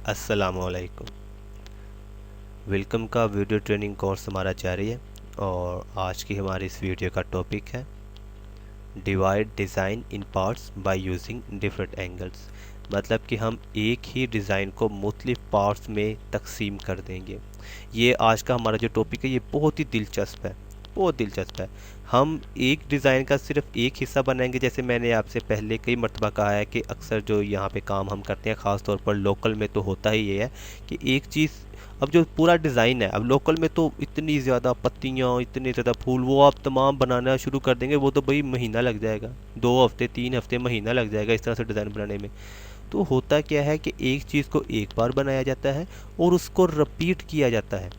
अस्सलामुअलैकुम। वेलकम का video training course हमारा जारी है और आज की हमारी इस वीडियो का टॉपिक है divide design in parts by using different angles. मतलब कि हम एक ही डिज़ाइन को मुख्तलिफ पार्ट्स में तकसीम कर देंगे। ये आज का हमारा जो टॉपिक है ये बहुत ही दिलचस्प है, बहुत दिलचस्प है। हम एक डिज़ाइन का सिर्फ एक हिस्सा बनाएंगे। जैसे मैंने आपसे पहले कई मरतबा कहा है कि अक्सर जो यहाँ पे काम हम करते हैं, ख़ास तौर पर लोकल में तो होता ही ये है कि एक चीज़, अब जो पूरा डिज़ाइन है, अब लोकल में तो इतनी ज़्यादा पत्तियाँ, इतने ज़्यादा फूल, वो आप तमाम बनाना शुरू कर देंगे, वो तो भाई महीना लग जाएगा, 2 हफ्ते 3 हफ्ते महीना लग जाएगा इस तरह से डिज़ाइन बनाने में। तो होता क्या है कि एक चीज़ को एक बार बनाया जाता है और उसको रिपीट किया जाता है,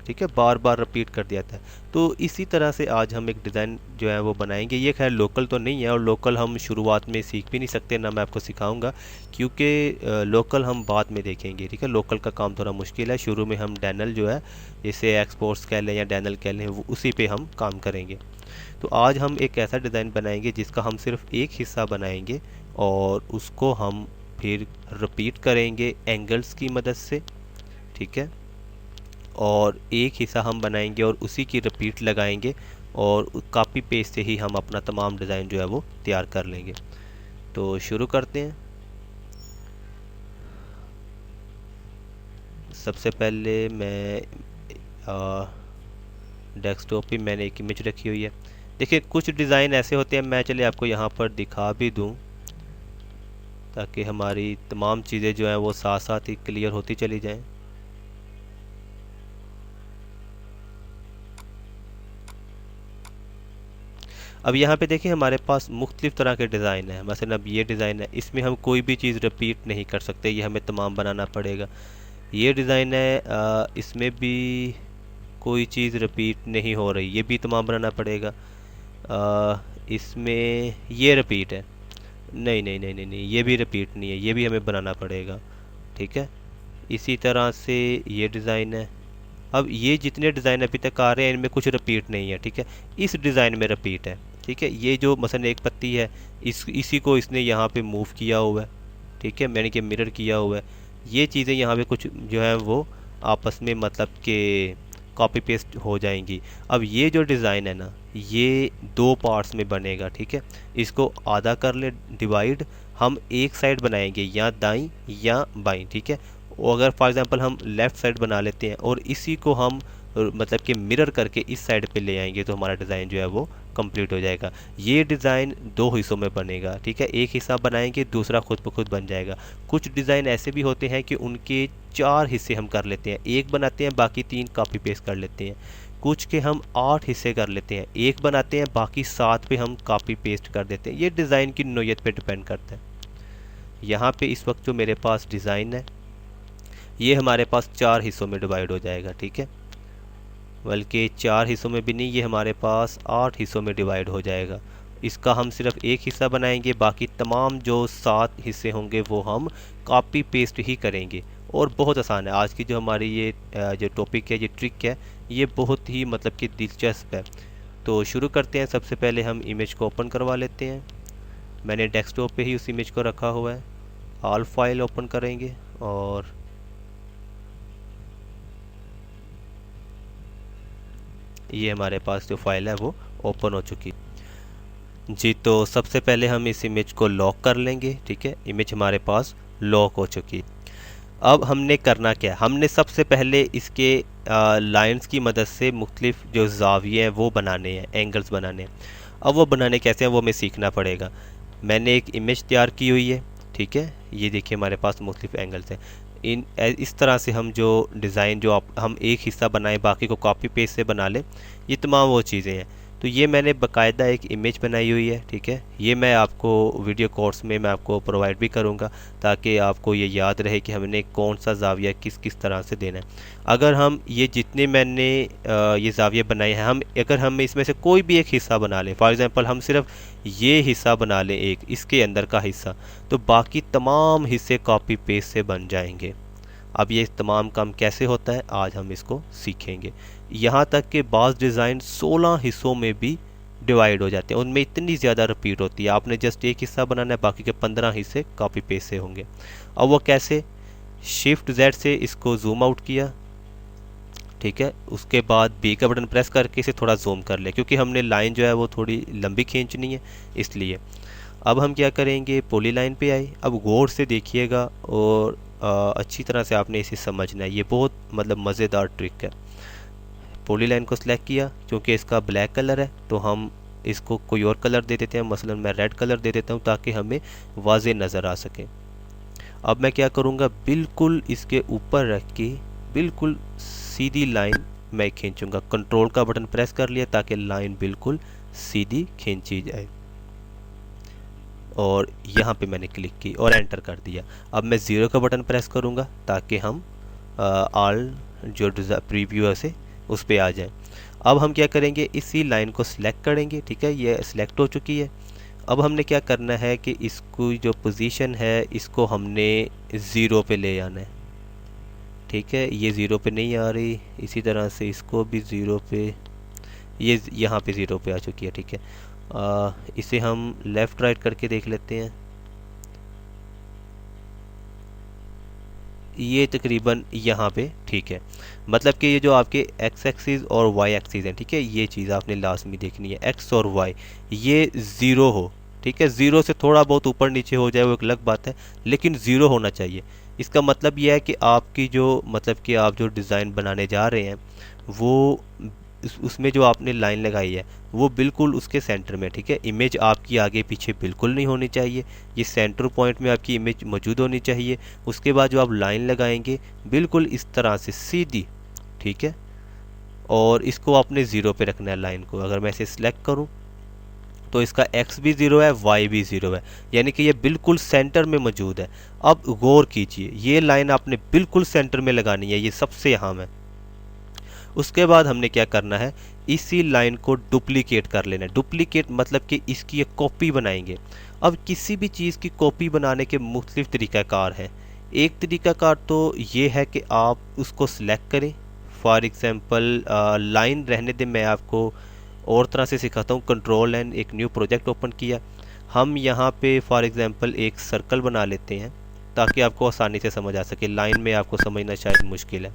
ठीक है, बार बार रिपीट कर दिया जाता है। तो इसी तरह से आज हम एक डिज़ाइन जो है वो बनाएंगे। ये खैर लोकल तो नहीं है और लोकल हम शुरुआत में सीख भी नहीं सकते, ना मैं आपको सिखाऊंगा, क्योंकि लोकल हम बाद में देखेंगे, ठीक है। लोकल का काम थोड़ा मुश्किल है, शुरू में हम डैनल जो है, जैसे एक्सपोर्ट्स कह लें या डैनल कह लें, वो उसी पे हम काम करेंगे। तो आज हम एक ऐसा डिज़ाइन बनाएंगे जिसका हम सिर्फ एक हिस्सा बनाएंगे और उसको हम फिर रिपीट करेंगे एंगल्स की मदद से, ठीक है। और एक हिस्सा हम बनाएंगे और उसी की रिपीट लगाएंगे और कॉपी पेस्ट से ही हम अपना तमाम डिज़ाइन जो है वो तैयार कर लेंगे। तो शुरू करते हैं। सबसे पहले मैं डेस्कटॉप पे मैंने एक इमेज रखी हुई है। देखिए कुछ डिज़ाइन ऐसे होते हैं, मैं चले आपको यहाँ पर दिखा भी दूँ ताकि हमारी तमाम चीज़ें जो हैं वो साथ साथ ही क्लियर होती चली जाएं। अब यहाँ पे देखिए हमारे पास मुख्तलिफ तरह के डिज़ाइन है। मसलन अब ये डिज़ाइन है, इसमें हम कोई भी चीज़ रिपीट नहीं कर सकते, ये हमें तमाम बनाना पड़ेगा। ये डिज़ाइन है, इसमें भी कोई चीज़ रिपीट नहीं हो रही, ये भी तमाम बनाना पड़ेगा। इसमें ये रिपीट है, नहीं नहीं नहीं नहीं नहीं, ये भी रिपीट नहीं है, ये भी हमें बनाना पड़ेगा, ठीक है। इसी तरह से ये डिज़ाइन है। अब ये जितने डिज़ाइन अभी तक आ रहे हैं इनमें कुछ रिपीट नहीं है, ठीक है। इस डिज़ाइन में रिपीट है, ठीक है। ये जो मसलन एक पत्ती है, इसी को इसने यहाँ पे मूव किया हुआ है, ठीक है, मैंने कि मिरर किया हुआ है। ये चीज़ें यहाँ पे कुछ जो है वो आपस में मतलब कि कॉपी पेस्ट हो जाएंगी। अब ये जो डिज़ाइन है ना, ये 2 पार्ट्स में बनेगा, ठीक है। इसको आधा कर ले डिवाइड, हम एक साइड बनाएंगे या दाईं या बाईं, ठीक है। और अगर फॉर एग्जांपल हम लेफ़्ट साइड बना लेते हैं और इसी को हम मतलब कि मिरर करके इस साइड पे ले आएंगे तो हमारा डिज़ाइन जो है वो कंप्लीट हो जाएगा। ये डिज़ाइन 2 हिस्सों में बनेगा, ठीक है। एक हिस्सा बनाएंगे, दूसरा खुद ब खुद बन जाएगा। कुछ डिज़ाइन ऐसे भी होते हैं कि उनके 4 हिस्से हम कर लेते हैं, एक बनाते हैं बाकी 3 कॉपी पेस्ट कर लेते हैं। कुछ के हम 8 हिस्से कर लेते हैं, एक बनाते हैं बाकी 7 पे हम कॉपी पेस्ट कर देते हैं। ये डिज़ाइन की नोयत पे डिपेंड करता है। यहाँ पे इस वक्त जो मेरे पास डिज़ाइन है ये हमारे पास 4 हिस्सों में डिवाइड हो जाएगा, ठीक है। बल्कि 4 हिस्सों में भी नहीं, ये हमारे पास 8 हिस्सों में डिवाइड हो जाएगा। इसका हम सिर्फ एक हिस्सा बनाएंगे, बाकी तमाम जो 7 हिस्से होंगे वो हम कॉपी पेस्ट ही करेंगे। और बहुत आसान है। आज की जो हमारी ये जो टॉपिक है, ये ट्रिक है, ये बहुत ही मतलब कि दिलचस्प है। तो शुरू करते हैं। सबसे पहले हम इमेज को ओपन करवा लेते हैं। मैंने डेस्कटॉप पे ही उस इमेज को रखा हुआ है। ऑल फाइल ओपन करेंगे और ये हमारे पास जो फाइल है वो ओपन हो चुकी जी। तो सबसे पहले हम इस इमेज को लॉक कर लेंगे, ठीक है। इमेज हमारे पास लॉक हो चुकी। अब हमने करना क्या है, हमने सबसे पहले इसके लाइंस की मदद से मुख्तलिफ जो जाविये हैं वो बनाने हैं, एंगल्स बनाने हैं। अब वो बनाने कैसे हैं वो हमें सीखना पड़ेगा। मैंने एक इमेज तैयार की हुई है, ठीक है। ये देखिए हमारे पास मुख्तलिफ एंगल्स हैं। इस तरह से हम जो डिज़ाइन जो हम एक हिस्सा बनाए बाकी को कॉपी पेस्ट से बना लें, ये तमाम वो चीज़ें हैं। तो ये मैंने बाकायदा एक इमेज बनाई हुई है, ठीक है। ये मैं आपको वीडियो कोर्स में मैं आपको प्रोवाइड भी करूँगा ताकि आपको ये याद रहे कि हमने कौन सा जाविया किस किस तरह से देना है। अगर हम ये जितने मैंने ये जाविया बनाए हैं, अगर हम इसमें से कोई भी एक हिस्सा बना लें, फॉर एग्ज़ाम्पल हम सिर्फ ये हिस्सा बना लें, एक इसके अंदर का हिस्सा, तो बाकी तमाम हिस्से कॉपी पेस्ट से बन जाएंगे। अब ये तमाम काम कैसे होता है आज हम इसको सीखेंगे। यहाँ तक कि बाज़ डिज़ाइन 16 हिस्सों में भी डिवाइड हो जाते हैं, उनमें इतनी ज़्यादा रिपीट होती है। आपने जस्ट एक हिस्सा बनाना है, बाकी के 15 हिस्से कॉपी पेस्ट से होंगे। अब वो कैसे, शिफ्ट Z से इसको जूम आउट किया, ठीक है। उसके बाद B का बटन प्रेस करके इसे थोड़ा जूम कर ले, क्योंकि हमने लाइन जो है वो थोड़ी लंबी खींचनी है इसलिए। अब हम क्या करेंगे, पॉली लाइन पे आए। अब गौर से देखिएगा और अच्छी तरह से आपने इसे समझना है, ये बहुत मतलब मज़ेदार ट्रिक है। पॉली लाइन को सिलेक्ट किया, क्योंकि इसका ब्लैक कलर है तो हम इसको कोई और कलर दे देते हैं, मसलन मैं रेड कलर दे देता हूँ ताकि हमें वाज़े नज़र आ सके। अब मैं क्या करूँगा, बिल्कुल इसके ऊपर रख के बिल्कुल सीधी लाइन मैं खींचूंगा। कंट्रोल का बटन प्रेस कर लिया ताकि लाइन बिल्कुल सीधी खींची जाए, और यहाँ पे मैंने क्लिक की और एंटर कर दिया। अब मैं 0 का बटन प्रेस करूँगा ताकि हम ऑल जो प्रीव्यू से उस पर आ जाए। अब हम क्या करेंगे, इसी लाइन को सिलेक्ट करेंगे, ठीक है, ये सिलेक्ट हो चुकी है। अब हमने क्या करना है कि इसको जो पोजीशन है इसको हमने 0 पे ले आना है, ठीक है। ये 0 पे नहीं आ रही, इसी तरह से इसको भी 0 पे, ये यहाँ पे 0 पे आ चुकी है, ठीक है। इसे हम लेफ़्ट राइट करके देख लेते हैं। ये तकरीबन यहाँ पे ठीक है, मतलब कि ये जो आपके एक्स एक्सिस और वाई एक्सिस हैं, ठीक है, ये चीज़ आपने लाजमी देखनी है। एक्स और वाई ये 0 हो, ठीक है। 0 से थोड़ा बहुत ऊपर नीचे हो जाए वो एक अलग बात है, लेकिन 0 होना चाहिए। इसका मतलब यह है कि आपकी जो मतलब कि आप जो डिज़ाइन बनाने जा रहे हैं वो उसमें जो आपने लाइन लगाई है वो बिल्कुल उसके सेंटर में, ठीक है। इमेज आपकी आगे पीछे बिल्कुल नहीं होनी चाहिए, ये सेंटर पॉइंट में आपकी इमेज मौजूद होनी चाहिए। उसके बाद जो आप लाइन लगाएंगे बिल्कुल इस तरह से सीधी, ठीक है, और इसको आपने 0 पे रखना है लाइन को। अगर मैं इसे सिलेक्ट करूं तो इसका x भी 0 है, y भी 0 है, यानी कि ये बिल्कुल सेंटर में मौजूद है। अब गौर कीजिए, ये लाइन आपने बिल्कुल सेंटर में लगानी है, ये सबसे अहम है। उसके बाद हमने क्या करना है, इसी लाइन को डुप्लीकेट कर लेना है। डुप्लीकेट मतलब कि इसकी एक कॉपी बनाएंगे। अब किसी भी चीज़ की कॉपी बनाने के मुख्तलिफ तरीक़ाकार हैं। एक तरीक़ाकार तो ये है कि आप उसको सिलेक्ट करें, फॉर एग्ज़ाम्पल लाइन रहने दें, मैं आपको और तरह से सिखाता हूँ। कंट्रोल एंड एक न्यू प्रोजेक्ट ओपन किया, हम यहाँ पे फॉर एग्ज़ाम्पल एक सर्कल बना लेते हैं ताकि आपको आसानी से समझ आ सके। लाइन में आपको समझना शायद मुश्किल है।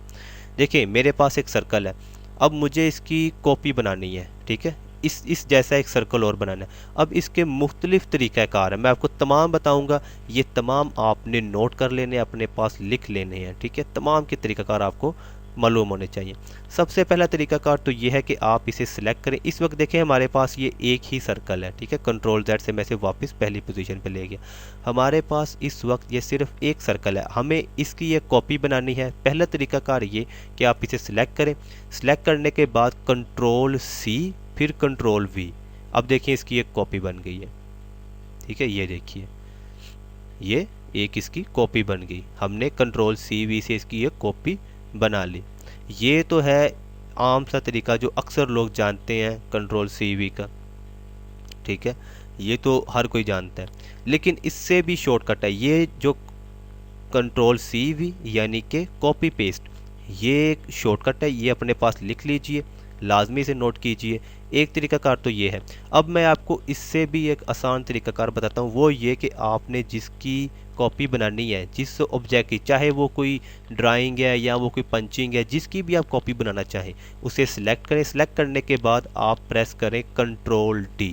देखिए मेरे पास एक सर्कल है, अब मुझे इसकी कॉपी बनानी है, ठीक है, इस जैसा एक सर्कल और बनाना है। अब इसके मुख्तलिफ तरीक़ाकार है, मैं आपको तमाम बताऊंगा, ये तमाम आपने नोट कर लेने, अपने पास लिख लेने हैं, ठीक है। तमाम के तरीक़ाकार आपको मालूम होने चाहिए। सबसे पहला तरीक़ाकार तो ये है कि आप इसे सिलेक्ट करें। इस वक्त देखें हमारे पास ये एक ही सर्कल है, ठीक है। कंट्रोल Z से मैं इसे वापस पहली पोजीशन पे ले गया। हमारे पास इस वक्त ये सिर्फ एक सर्कल है, हमें इसकी ये कॉपी बनानी है। पहला तरीक़ाकार ये कि आप इसे सिलेक्ट करें। सिलेक्ट करने के बाद कंट्रोल C फिर कंट्रोल V। अब देखिए इसकी एक कॉपी बन गई है, ठीक है। ये देखिए ये एक इसकी कॉपी बन गई, हमने कंट्रोल C V से इसकी एक कॉपी बना ली। ये तो है आम सा तरीका जो अक्सर लोग जानते हैं कंट्रोल C V का, ठीक है, ये तो हर कोई जानता है। लेकिन इससे भी शॉर्टकट है, ये जो कंट्रोल C V यानी कि कॉपी पेस्ट, ये एक शॉर्टकट है, ये अपने पास लिख लीजिए, लाजमी से नोट कीजिए। एक तरीकाकार तो ये है। अब मैं आपको इससे भी एक आसान तरीकाकार बताता हूँ, वो ये कि आपने जिसकी कॉपी बनानी है, जिस ऑब्जेक्ट की, चाहे वो कोई ड्राइंग है या वो कोई पंचिंग है, जिसकी भी आप कॉपी बनाना चाहें उसे सिलेक्ट करें। सिलेक्ट करने के बाद आप प्रेस करें कंट्रोल D।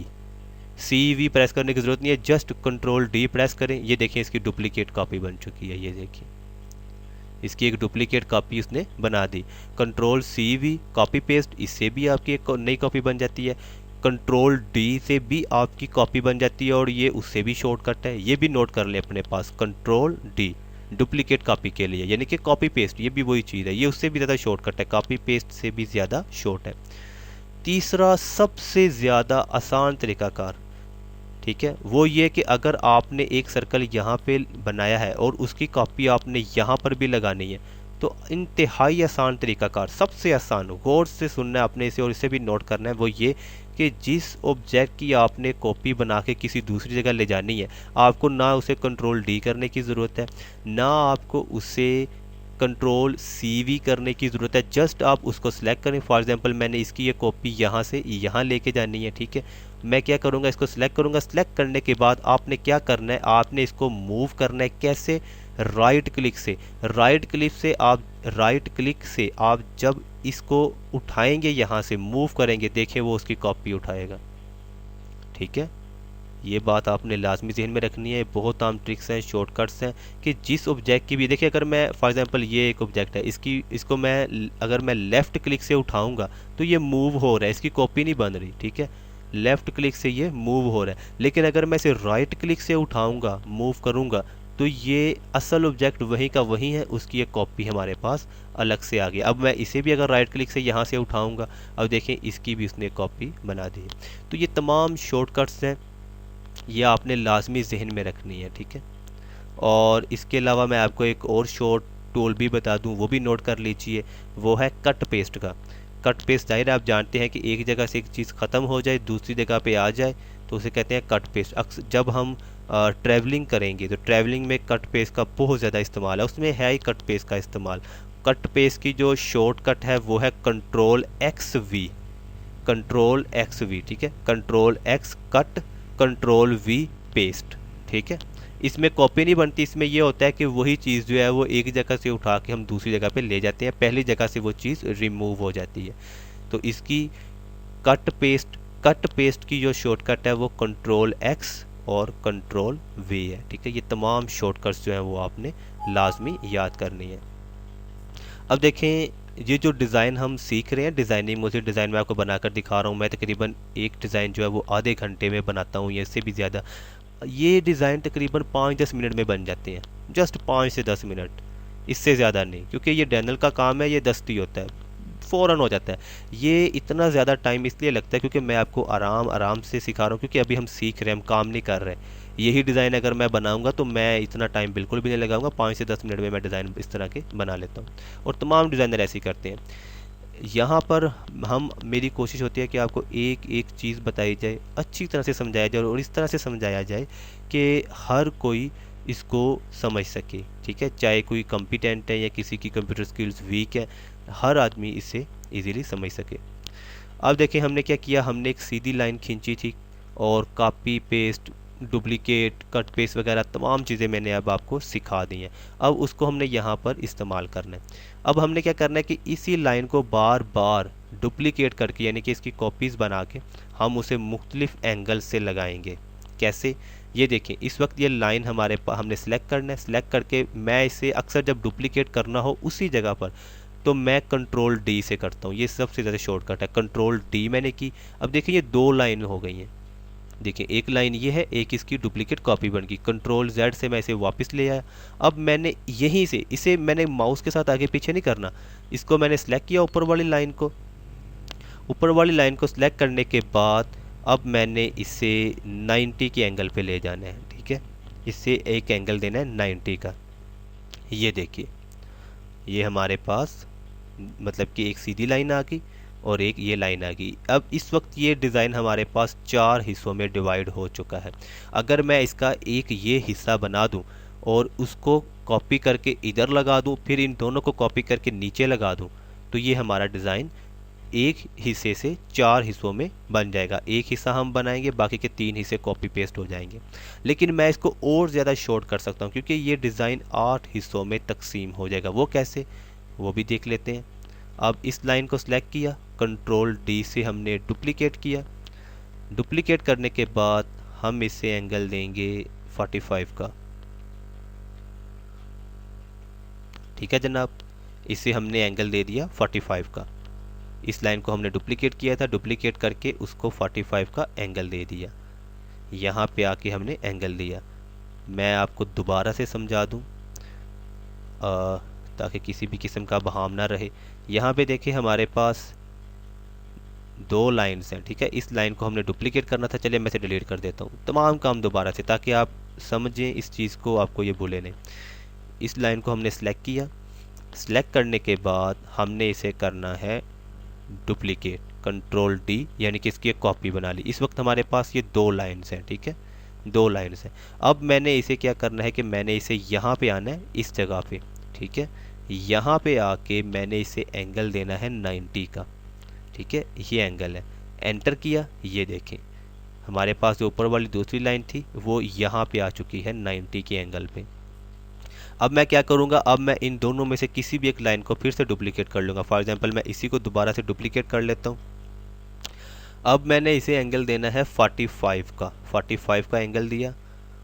CV प्रेस करने की ज़रूरत नहीं है, जस्ट कंट्रोल D प्रेस करें। ये देखिए इसकी डुप्लीकेट कॉपी बन चुकी है, ये देखिए इसकी एक डुप्लीकेट कॉपी उसने बना दी। कंट्रोल CV कॉपी पेस्ट, इससे भी आपकी एक नई कॉपी बन जाती है। कंट्रोल D से भी आपकी कॉपी बन जाती है और ये उससे भी शॉर्टकट है, ये भी नोट कर लें अपने पास। कंट्रोल D डुप्लीकेट कॉपी के लिए, यानी कि कॉपी पेस्ट, ये भी वही चीज़ है, ये उससे भी ज़्यादा शॉर्टकट है, कॉपी पेस्ट से भी ज़्यादा शॉर्ट है। तीसरा सबसे ज़्यादा आसान तरीकाकार, ठीक है, वो ये कि अगर आपने एक सर्कल यहाँ पे बनाया है और उसकी कॉपी आपने यहाँ पर भी लगानी है, तो इंतहाई आसान तरीकाकार, सबसे आसान, गौर से सुनना है आपने इसे और इसे भी नोट करना है, वो ये कि जिस ऑब्जेक्ट की आपने कॉपी बना के किसी दूसरी जगह ले जानी है, आपको ना उसे कंट्रोल D करने की ज़रूरत है, ना आपको उसे कंट्रोल CV करने की ज़रूरत है। जस्ट आप उसको सिलेक्ट करें। फॉर एग्जांपल मैंने इसकी ये कॉपी यहाँ से यहाँ लेके जानी है, ठीक है। मैं क्या करूँगा, इसको सिलेक्ट करूँगा। सिलेक्ट करने के बाद आपने क्या करना है, आपने इसको मूव करना है। कैसे? राइट क्लिक से आप जब इसको उठाएंगे, यहाँ से मूव करेंगे, देखें वो उसकी कॉपी उठाएगा। ठीक है, ये बात आपने लाजमी जहन में रखनी है। बहुत आम ट्रिक्स हैं, शॉर्टकट्स हैं कि जिस ऑब्जेक्ट की भी, देखिए अगर मैं फॉर एग्जांपल ये एक ऑब्जेक्ट है, इसको मैं अगर मैं लेफ़्ट क्लिक से उठाऊंगा तो ये मूव हो रहा है, इसकी कॉपी नहीं बन रही। ठीक है, लेफ़्ट क्लिक से ये मूव हो रहा है, लेकिन अगर मैं इसे राइट क्लिक से उठाऊंगा, मूव करूंगा, तो ये असल ऑब्जेक्ट वहीं का वहीं है, उसकी एक कॉपी हमारे पास अलग से आ गई। अब मैं इसे भी अगर राइट क्लिक से यहाँ से उठाऊंगा, अब देखें इसकी भी उसने कॉपी बना दी है। तो ये तमाम शॉर्टकट्स हैं, ये आपने लाजमी जहन में रखनी है। ठीक है, और इसके अलावा मैं आपको एक और शॉर्ट टूल भी बता दूं, वो भी नोट कर लीजिए, वो है कट पेस्ट का। कट पेस्ट जाहिर है आप जानते हैं कि एक जगह से एक चीज़ ख़त्म हो जाए दूसरी जगह पे आ जाए तो उसे कहते हैं कट पेस्ट। अक्सर जब हम ट्रैवलिंग करेंगे तो ट्रैवलिंग में कट पेस्ट का बहुत ज़्यादा इस्तेमाल है, उसमें है ही कट पेस्ट का इस्तेमाल। कट पेस्ट की जो शॉर्टकट है वो है Ctrl+X+V, Ctrl+X+V। ठीक है, Ctrl+X कट, Ctrl+V पेस्ट। ठीक है, इसमें कॉपी नहीं बनती, इसमें यह होता है कि वही चीज़ जो है वो एक जगह से उठा के हम दूसरी जगह पे ले जाते हैं, पहली जगह से वो चीज़ रिमूव हो जाती है। तो इसकी कट पेस्ट की जो शॉर्टकट है वो Ctrl+X और Ctrl+V है। ठीक है, ये तमाम शॉर्टकट्स जो हैं वो आपने लाजमी याद करनी है। अब देखें ये जो डिज़ाइन हम सीख रहे हैं, डिज़ाइनिंग, मुझे डिज़ाइन मैं आपको बनाकर दिखा रहा हूँ। मैं तकरीबन एक डिज़ाइन जो है वो आधे घंटे में बनाता हूँ या इससे भी ज़्यादा। ये डिज़ाइन तकरीबन 5-10 मिनट में बन जाते हैं, जस्ट 5 से 10 मिनट, इससे ज़्यादा नहीं, क्योंकि ये डैनल का काम है, ये दस्ती होता है, फ़ौरन हो जाता है। ये इतना ज़्यादा टाइम इसलिए लगता है क्योंकि मैं आपको आराम से सिखा रहा हूँ, क्योंकि अभी हम सीख रहे हैं, हम काम नहीं कर रहे हैं। यही डिज़ाइन अगर मैं बनाऊंगा तो मैं इतना टाइम बिल्कुल भी नहीं लगाऊंगा, 5 से 10 मिनट में मैं डिज़ाइन इस तरह के बना लेता हूँ, और तमाम डिज़ाइनर ऐसे ही करते हैं। यहाँ पर मेरी कोशिश होती है कि आपको एक एक चीज़ बताई जाए, अच्छी तरह से समझाया जाए, और इस तरह से समझाया जाए कि हर कोई इसको समझ सके। ठीक है, चाहे कोई कॉम्पिटेंट है या किसी की कंप्यूटर स्किल्स वीक है, हर आदमी इसे इजीली समझ सके। अब देखें हमने क्या किया, हमने एक सीधी लाइन खींची थी और copy paste, duplicate, cut paste वगैरह तमाम चीज़ें मैंने अब आपको सिखा दी हैं। अब उसको हमने यहाँ पर इस्तेमाल करना है। अब हमने क्या करना है कि इसी लाइन को बार बार डुप्लीकेट करके, यानी कि इसकी कॉपीज़ बना के हम उसे मुख्तलिफ एंगल से लगाएंगे। कैसे, ये देखें, इस वक्त ये लाइन हमारे पास, हमने सेलेक्ट करना है। सेलेक्ट करके मैं इसे अक्सर जब डुप्लीकेट करना हो उसी जगह पर, तो मैं Ctrl+D से करता हूँ, ये सबसे ज़्यादा शॉर्टकट है। Ctrl+D मैंने की। अब देखिए ये 2 लाइन हो गई हैं। देखिए एक लाइन ये है, एक इसकी डुप्लीकेट कॉपी बन गई। Ctrl+Z से मैं इसे वापस ले आया। अब मैंने यहीं से इसे, मैंने माउस के साथ आगे पीछे नहीं करना, इसको मैंने सेलेक्ट किया ऊपर वाली लाइन को। ऊपर वाली लाइन को सिलेक्ट करने के बाद अब मैंने इसे 90 के एंगल पे ले जाना है। ठीक है, इससे एक एंगल देना है 90 का। ये देखिए, ये हमारे पास मतलब कि एक सीधी लाइन आ गई और एक ये लाइन आ गई। अब इस वक्त ये डिज़ाइन हमारे पास 4 हिस्सों में डिवाइड हो चुका है। अगर मैं इसका एक ये हिस्सा बना दूं और उसको कॉपी करके इधर लगा दूं, फिर इन दोनों को कॉपी करके नीचे लगा दूं, तो ये हमारा डिज़ाइन एक हिस्से से 4 हिस्सों में बन जाएगा। एक हिस्सा हम बनाएंगे, बाकी के 3 हिस्से कॉपी पेस्ट हो जाएंगे। लेकिन मैं इसको और ज़्यादा शॉर्ट कर सकता हूँ, क्योंकि ये डिज़ाइन 8 हिस्सों में तकसीम हो जाएगा। वो कैसे, वो भी देख लेते हैं। अब इस लाइन को सिलेक्ट किया, Ctrl+D से हमने डुप्लीकेट किया। डुप्लीकेट करने के बाद हम इसे एंगल देंगे 45 का। ठीक है जनाब, इसे हमने एंगल दे दिया 45 का। इस लाइन को हमने डुप्लीकेट किया था, डुप्लीकेट करके उसको 45 का एंगल दे दिया। यहाँ पे आके हमने एंगल दिया। मैं आपको दोबारा से समझा दूँ ताकि किसी भी किस्म का बहाम ना रहे। यहाँ पे देखिए हमारे पास 2 लाइन्स हैं। ठीक है, इस लाइन को हमने डुप्लीकेट करना था, चलिए मैं इसे डिलीट कर देता हूँ, तमाम काम दोबारा से, ताकि आप समझें इस चीज़ को, आपको ये भूले नहीं। इस लाइन को हमने सेलेक्ट किया। सेलेक्ट करने के बाद हमने इसे करना है डुप्लीकेट, Ctrl+D, यानी कि इसकी एक कॉपी बना ली। इस वक्त हमारे पास ये 2 लाइन्स हैं। ठीक है, 2 लाइन्स हैं। अब मैंने इसे क्या करना है कि मैंने इसे यहाँ पे आना है, इस जगह पे। ठीक है, यहाँ पे आके मैंने इसे एंगल देना है 90 का। ठीक है, ये एंगल है। एंटर किया, ये देखें हमारे पास जो ऊपर वाली दूसरी लाइन थी वो यहाँ पे आ चुकी है 90 के एंगल पे। अब मैं क्या करूँगा, अब मैं इन दोनों में से किसी भी एक लाइन को फिर से डुप्लीकेट कर लूँगा। फॉर एग्जांपल मैं इसी को दोबारा से डुप्लीकेट कर लेता हूँ। अब मैंने इसे एंगल देना है 45 का, 45 का एंगल दिया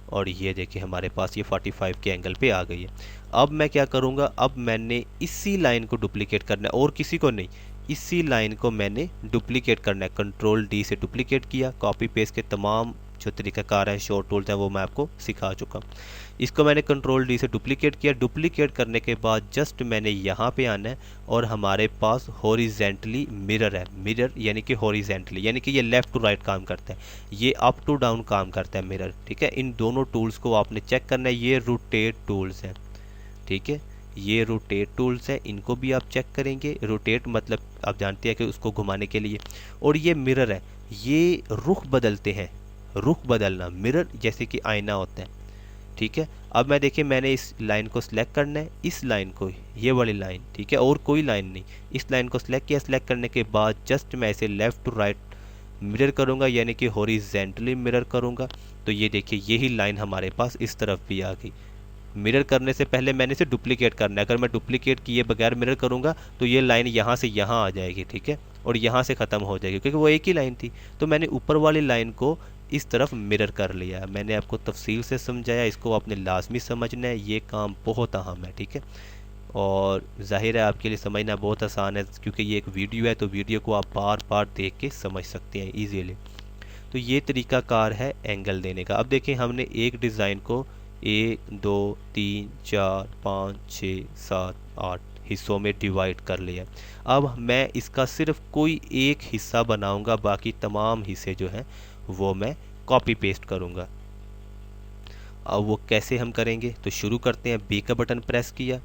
और ये देखिए हमारे पास ये 45 के एंगल पे आ गई है। अब मैं क्या करूँगा, अब मैंने इसी लाइन को डुप्लीकेट करना है और किसी को नहीं, इसी लाइन को मैंने डुप्लीकेट करना है। कंट्रोल डी से डुप्लीकेट किया, कॉपी पेस्ट के तमाम जो तरीकाकार है, शॉर्ट टूल्स हैं, वो मैं आपको सिखा चुका। इसको मैंने कंट्रोल डी से डुप्लीकेट किया। डुप्लीकेट करने के बाद जस्ट मैंने यहाँ पे आना है और हमारे पास हॉरिजेंटली मिरर है। मिरर यानी कि हॉरिजेंटली यानी कि ये लेफ्ट टू राइट काम करता है, ये अप टू डाउन काम करता है मिरर। ठीक है, इन दोनों टूल्स को आपने चेक करना है। ये रोटेट टूल्स हैं, ठीक है, ये रोटेट टूल्स हैं, इनको भी आप चेक करेंगे। रोटेट मतलब आप जानते हैं कि उसको घुमाने के लिए। और ये मिरर है, ये रुख बदलते हैं। रुख बदलना, मिरर जैसे कि आईना होता है। ठीक है, अब मैं देखिए मैंने इस लाइन को सिलेक्ट करना है, इस लाइन को, ये वाली लाइन, ठीक है, और कोई लाइन नहीं। इस लाइन को सिलेक्ट किया, सिलेक्ट करने के बाद जस्ट मैं इसे लेफ्ट टू राइट मिरर करूंगा यानी कि हॉरिजेंटली मिरर करूंगा। तो ये देखिए यही लाइन हमारे पास इस तरफ भी आ गई। मिरर करने से पहले मैंने इसे डुप्लीकेट करना है। अगर मैं डुप्लीकेट किए बगैर मिरर करूंगा तो ये लाइन यहाँ से यहाँ आ जाएगी, ठीक है, और यहाँ से ख़त्म हो जाएगी क्योंकि वो एक ही लाइन थी। तो मैंने ऊपर वाली लाइन को इस तरफ मिरर कर लिया। मैंने आपको तफसील से समझाया, इसको आपने लाजमी समझना है, ये काम बहुत अहम है। ठीक है, और जाहिर है आपके लिए समझना बहुत आसान है क्योंकि ये एक वीडियो है, तो वीडियो को आप बार बार देख के समझ सकते हैं ईजीली। तो ये तरीकाकार है एंगल देने का। अब देखिए हमने एक डिज़ाइन को 1 2 3 4 5 6 7 8 हिस्सों में डिवाइड कर लिया। अब मैं इसका सिर्फ कोई एक हिस्सा बनाऊंगा, बाकी तमाम हिस्से जो हैं वो मैं कॉपी पेस्ट करूंगा। अब वो कैसे हम करेंगे, तो शुरू करते हैं। बी का बटन प्रेस किया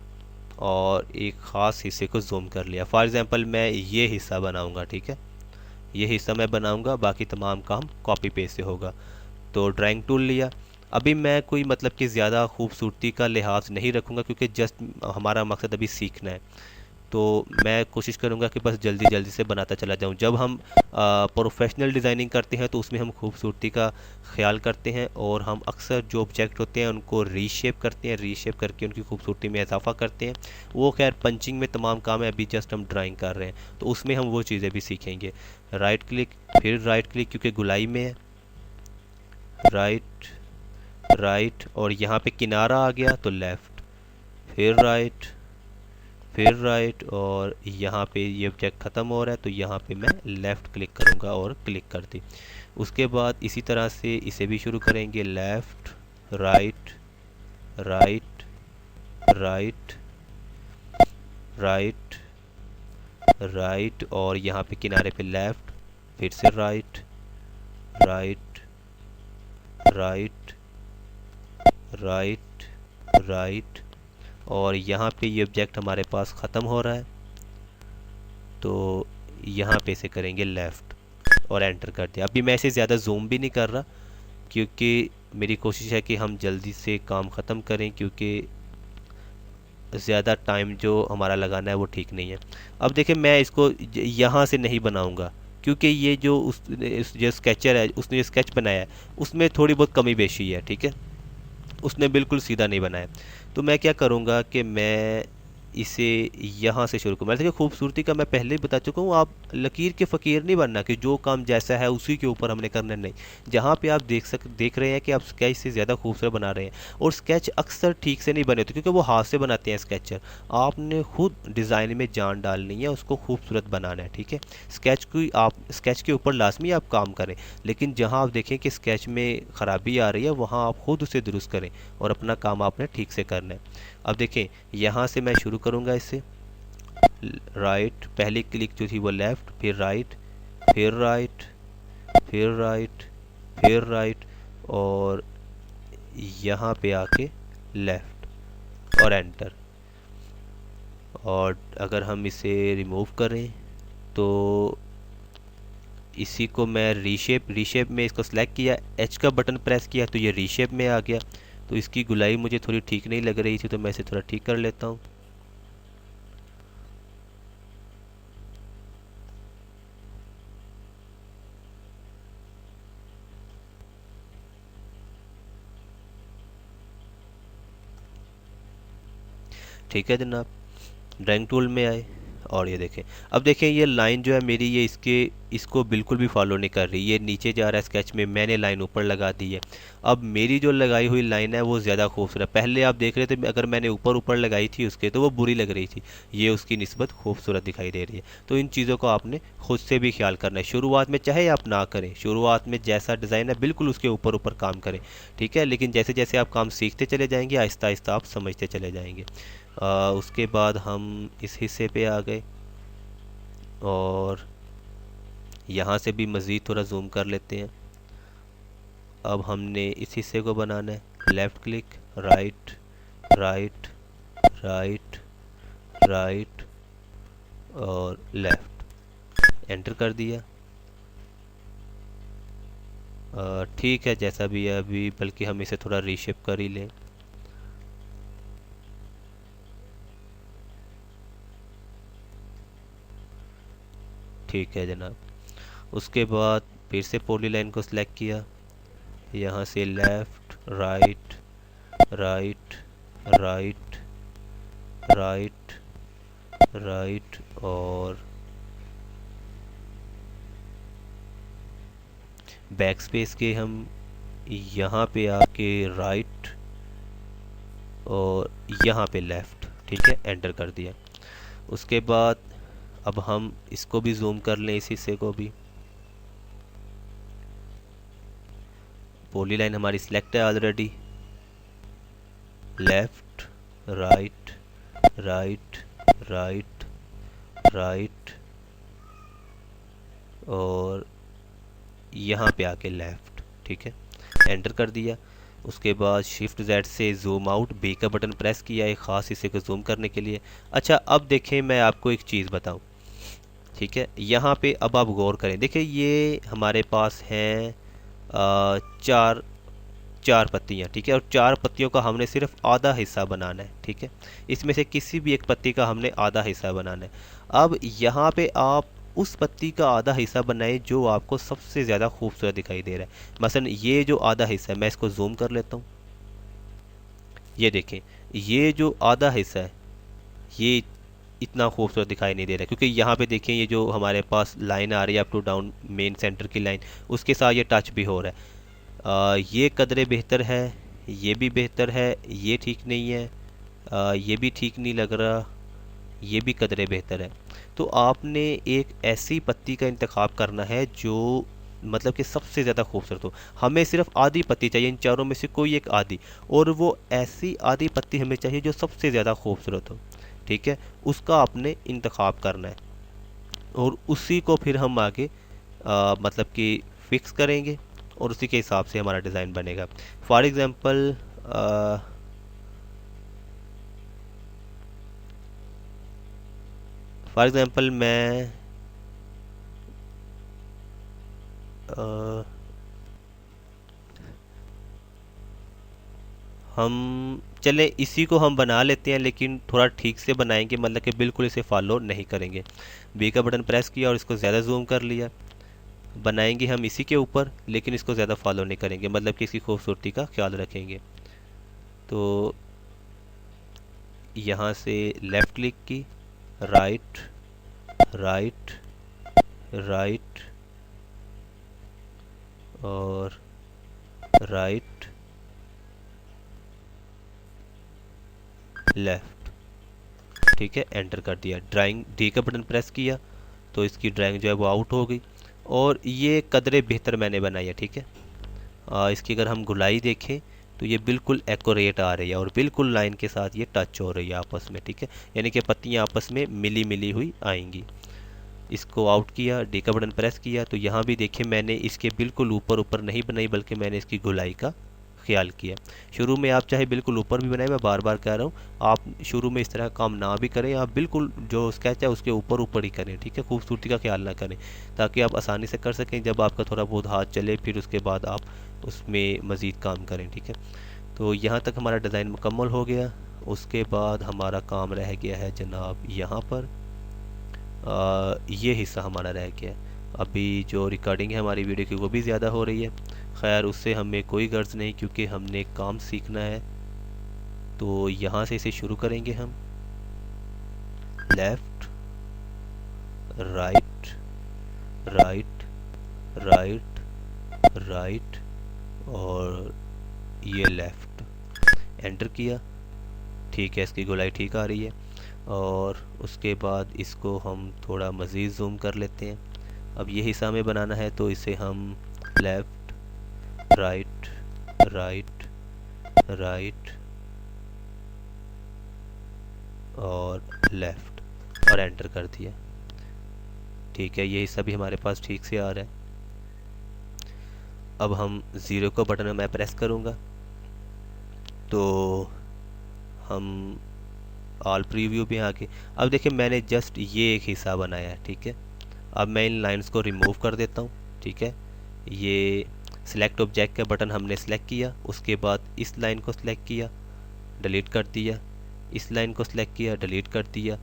और एक ख़ास हिस्से को जूम कर लिया। फॉर एग्ज़ाम्पल मैं ये हिस्सा बनाऊंगा, ठीक है, ये हिस्सा मैं बनाऊंगा, बाकी तमाम काम कॉपी पेस्ट से होगा। तो ड्राइंग टूल लिया। अभी मैं कोई मतलब कि ज़्यादा खूबसूरती का लिहाज नहीं रखूँगा क्योंकि जस्ट हमारा मकसद अभी सीखना है। तो मैं कोशिश करूँगा कि बस जल्दी जल्दी से बनाता चला जाऊँ। जब हम प्रोफेशनल डिज़ाइनिंग करते हैं तो उसमें हम खूबसूरती का ख्याल करते हैं और हम अक्सर जो ऑब्जेक्ट होते हैं उनको रीशेप करते हैं, रीशेप करके उनकी खूबसूरती में इजाफा करते हैं। वो खैर पंचिंग में तमाम काम है, अभी जस्ट हम ड्राइंग कर रहे हैं तो उसमें हम वो चीज़ें भी सीखेंगे। राइट क्लिक, फिर राइट क्लिक क्योंकि गुलाई में है, राइट राइट, और यहाँ पे किनारा आ गया तो लेफ़्ट, फिर राइट, फिर राइट, और यहाँ पे ये ऑब्जेक्ट ख़त्म हो रहा है तो यहाँ पे मैं लेफ़्ट क्लिक करूँगा और क्लिक कर दी। उसके बाद इसी तरह से इसे भी शुरू करेंगे। Left right right right right right, और यहाँ पे किनारे पे लेफ़्ट, फिर से right right right right right, और यहाँ पे ये ऑब्जेक्ट हमारे पास ख़त्म हो रहा है तो यहाँ पे इसे करेंगे लेफ़्ट और एंटर कर दिया। अभी मैं इसे ज़्यादा जूम भी नहीं कर रहा क्योंकि मेरी कोशिश है कि हम जल्दी से काम ख़त्म करें क्योंकि ज़्यादा टाइम जो हमारा लगाना है वो ठीक नहीं है। अब देखिए मैं इसको यहाँ से नहीं बनाऊँगा क्योंकि ये जो जो स्केचर है उसने जो स्केच बनाया है उसमें थोड़ी बहुत कमी पेशी है, ठीक है, उसने बिल्कुल सीधा नहीं बनाया। तो मैं क्या करूँगा कि मैं इसे यहाँ से शुरू करूँ। देखिए खूबसूरती का मैं पहले ही बता चुका हूँ, आप लकीर के फ़कीर नहीं बनना कि जो काम जैसा है उसी के ऊपर हमने करना, नहीं। जहाँ पे आप देख रहे हैं कि आप स्केच से ज़्यादा खूबसूरत बना रहे हैं और स्केच अक्सर ठीक से नहीं बने होते क्योंकि वो हाथ से बनाते हैं स्केचर। आपने खुद डिज़ाइन में जान डालनी है, उसको खूबसूरत बनाना है, ठीक है। स्केच के ऊपर लाजमी आप काम करें, लेकिन जहाँ आप देखें कि स्केच में ख़राबी आ रही है वहाँ आप खुद उसे दुरुस्त करें और अपना काम आपने ठीक से करना है। अब देखें यहाँ से मैं शुरू करूँगा इसे। राइट, पहली क्लिक जो थी वो लेफ़्ट, फिर राइट, फिर राइट, फिर राइट, फिर राइट, और यहाँ पे आके लेफ़्ट और एंटर। और अगर हम इसे रिमूव करें तो इसी को मैं रीशेप में इसको सेलेक्ट किया, एच का बटन प्रेस किया तो ये रीशेप में आ गया। तो इसकी गुलाई मुझे थोड़ी ठीक नहीं लग रही थी तो मैं इसे थोड़ा ठीक कर लेता हूँ। ठीक है जनाब, ड्राइंग टूल में आए और ये देखें। अब देखें ये लाइन जो है मेरी, ये इसको बिल्कुल भी फॉलो नहीं कर रही, ये नीचे जा रहा है स्केच में, मैंने लाइन ऊपर लगा दी है। अब मेरी जो लगाई हुई लाइन है वो ज़्यादा खूबसूरत, पहले आप देख रहे थे अगर मैंने ऊपर ऊपर लगाई थी उसके तो वो बुरी लग रही थी, ये उसकी निस्बत खूबसूरत दिखाई दे रही है। तो इन चीज़ों को आपने खुद से भी ख्याल करना है। शुरुआत में चाहे आप ना करें, शुरुआत में जैसा डिज़ाइन है बिल्कुल उसके ऊपर ऊपर काम करें, ठीक है, लेकिन जैसे जैसे आप काम सीखते चले जाएंगे आहिस्ता आहिस्ता आप समझते चले जाएंगे। उसके बाद हम इस हिस्से पे आ गए और यहाँ से भी मज़ीद थोड़ा जूम कर लेते हैं। अब हमने इस हिस्से को बनाना है, left click, right right right right और लेफ़्ट, एंटर कर दिया। ठीक है जैसा भी है अभी, बल्कि हम इसे थोड़ा रीशेप कर ही लें। ठीक है जनाब, उसके बाद फिर से पॉली लाइन को सिलेक्ट किया, यहाँ से left right right right right right और बैक स्पेस के हम यहाँ पे आके राइट और यहाँ पे लेफ़्ट, ठीक है, एंटर कर दिया। उसके बाद अब हम इसको भी जूम कर लें, इस हिस्से को भी। पॉली लाइन हमारी सिलेक्ट है already, left right right right right और यहाँ पे आके लेफ़्ट, ठीक है, एंटर कर दिया। उसके बाद शिफ्ट जेड से जूम आउट, बी का बटन प्रेस किया एक ख़ास हिस्से को जूम करने के लिए। अच्छा अब देखें मैं आपको एक चीज़ बताऊं, ठीक है, यहाँ पे अब आप गौर करें, देखिए ये हमारे पास हैं चार चार पत्तियाँ, ठीक है, और चार पत्तियों का हमने सिर्फ आधा हिस्सा बनाना है, ठीक है, इसमें से किसी भी एक पत्ती का हमने आधा हिस्सा बनाना है। अब यहाँ पे आप उस पत्ती का आधा हिस्सा बनाएं जो आपको सबसे ज़्यादा खूबसूरत दिखाई दे रहा है। मसलन ये जो आधा हिस्सा है, मैं इसको जूम कर लेता हूँ, ये देखें, ये जो आधा हिस्सा है ये इतना खूबसूरत दिखाई नहीं दे रहा, क्योंकि यहाँ पे देखें ये जो हमारे पास लाइन आ रही है up to down main centre की लाइन, उसके साथ ये टच भी हो रहा है। ये कदरे बेहतर है, ये भी बेहतर है, ये ठीक नहीं है, ये भी ठीक नहीं लग रहा, ये भी कदरे बेहतर है। तो आपने एक ऐसी पत्ती का इंतखाब करना है जो मतलब कि सबसे ज़्यादा खूबसूरत हो। हमें सिर्फ आधी पत्ती चाहिए, इन चारों में से कोई एक आधी, और वो ऐसी आधी पत्ती हमें चाहिए जो सबसे ज़्यादा खूबसूरत हो, ठीक है, उसका आपने इंतखाब करना है और उसी को फिर हम आगे मतलब कि फिक्स करेंगे और उसी के हिसाब से हमारा डिज़ाइन बनेगा। फॉर एग्ज़ाम्पल मैं हम चले इसी को हम बना लेते हैं, लेकिन थोड़ा ठीक से बनाएंगे, मतलब कि बिल्कुल इसे फॉलो नहीं करेंगे। बी का बटन प्रेस किया और इसको ज़्यादा जूम कर लिया। बनाएंगे हम इसी के ऊपर, लेकिन इसको ज़्यादा फॉलो नहीं करेंगे, मतलब कि इसकी खूबसूरती का ख्याल रखेंगे। तो यहाँ से लेफ़्ट क्लिक की, राइट राइट राइट और राइट लेफ़्ट, ठीक है, एंटर कर दिया। ड्राइंग डी का बटन प्रेस किया तो इसकी ड्राइंग जो है वो आउट हो गई और ये कदरे बेहतर मैंने बनाई है, ठीक है। इसकी अगर हम गुलाई देखें तो ये बिल्कुल एक्यूरेट आ रही है और बिल्कुल लाइन के साथ ये टच हो रही है आपस में, ठीक है, यानी कि पत्तियाँ आपस में मिली मिली हुई आएंगी। इसको आउट किया, डी का बटन प्रेस किया तो यहाँ भी देखिए मैंने इसके बिल्कुल ऊपर ऊपर नहीं बनाई, बल्कि मैंने इसकी गुलाई का ख्याल किया। शुरू में आप चाहे बिल्कुल ऊपर भी बनाएं, मैं बार बार कह रहा हूँ, आप शुरू में इस तरह का काम ना भी करें, आप बिल्कुल जो स्केच है उसके ऊपर ऊपर ही करें, ठीक है, खूबसूरती का ख्याल ना करें, ताकि आप आसानी से कर सकें। जब आपका थोड़ा बहुत हाथ चले फिर उसके बाद आप उसमें मज़ीद काम करें, ठीक है। तो यहाँ तक हमारा डिज़ाइन मुकम्मल हो गया। उसके बाद हमारा काम रह गया है जनाब यहाँ पर, ये हिस्सा हमारा रह गया है। अभी जो रिकॉर्डिंग है हमारी वीडियो की वो भी ज़्यादा हो रही है, खैर उससे हमें कोई गर्ज नहीं, क्योंकि हमने काम सीखना है। तो यहाँ से इसे शुरू करेंगे हम। Left right right right right और ये लेफ्ट, एंटर किया। ठीक है, इसकी गोलाई ठीक आ रही है। और उसके बाद इसको हम थोड़ा मज़ीद जूम कर लेते हैं। अब ये हिस्सा हमें बनाना है तो इसे हम लेफ्ट राइट राइट राइट और लेफ्ट और एंटर कर दिया। ठीक है, ये हिस्सा भी हमारे पास ठीक से आ रहा है। अब हम 0 को बटन में मैं प्रेस करूँगा तो हम ऑल प्रीव्यू पे आके, अब देखिए मैंने जस्ट ये एक हिस्सा बनाया है। ठीक है, अब मैं इन लाइंस को रिमूव कर देता हूँ। ठीक है, ये सिलेक्ट ऑब्जेक्ट का बटन हमने सेलेक्ट किया, उसके बाद इस लाइन को सिलेक्ट किया, डिलीट कर दिया, इस लाइन को सिलेक्ट किया, डिलीट कर दिया,